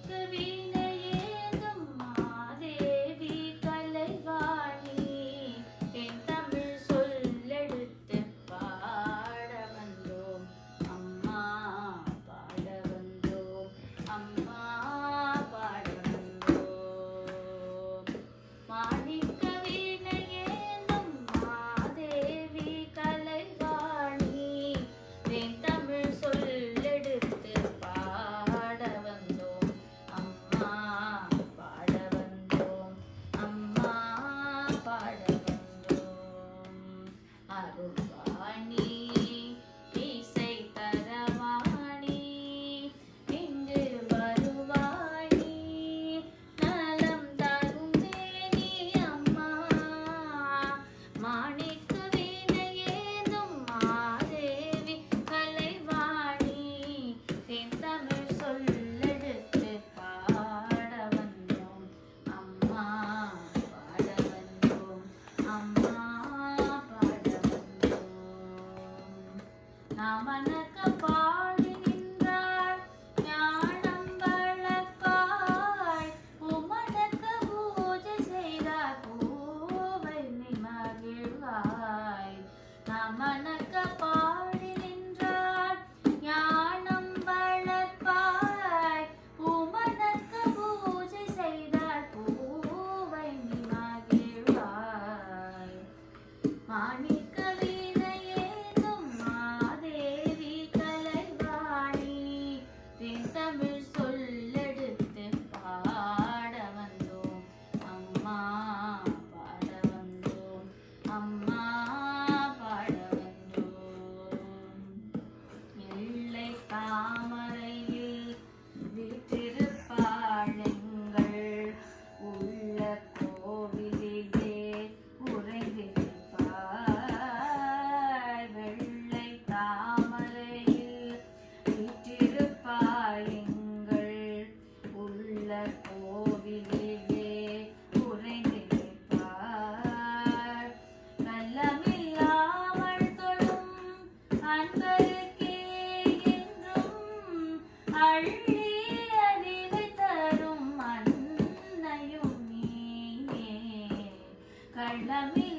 வீணையேந்தும் மாதேவி கலைவாணி என் தமிழ் சொல்லெடுத்து பாட வந்தோம் அம்மா பாட வந்தோம் அம்மா பாட வந்தோம் மாணிக்க வீணையேந்தும் மாதேவி கலைவாணி என் தமிழ் சொல்லெடுத்து பாட வந்தோம் அம்மா பாட வந்தோம் அம்மா பாட வந்தோம் அருள்வாணி இசை தரவாணி இங்கு வருவாணி நலம் தரும் தேனி அம்மா மாணிக்க வீணையேந்தும் மாதேவி கலைவாணி என் தமிழ் சொல்லெடுத்து பாட வந்தோம் அம்மா பாட வந்தோம் அம்மா பாட வந்தோம் நாமனக்க பாடி நின்றாள் ஞானம் வளர்ப்பாய் உமனக்க பூஜை செய்தார் பூவை மகிழ்வாய் நாமனக்க பாடி நின்றாள் ஞானம் வளர்ப்பாய் உமனக்க பூஜை செய்தார் பூவை மகிழ்வாய் மாணிக்க வீணையேந்தும் மாதேவி கலைவாணி தென் தமிழ் சொல்லெடுத்து பாட வந்தோம் அம்மா பாட வந்தோம் அம்மா பாட வந்தோம் எல்லை தாமரையில் வீற்றிருப்பாள் எங்கள் உள்ள கோவிலிலே உறைந்திருப்பாய் வெள்ளை தாமரையில் வீற்றிருப்பாய் எங்கள் உள்ள கோவிலிலே உறைந்திருப்பாய் கள்ளமில்லாமல் தொழும் அன்பருக்கே என்றும் அள்ளி அறிவை தரும் அன்னையும் நீயே கள்ளமி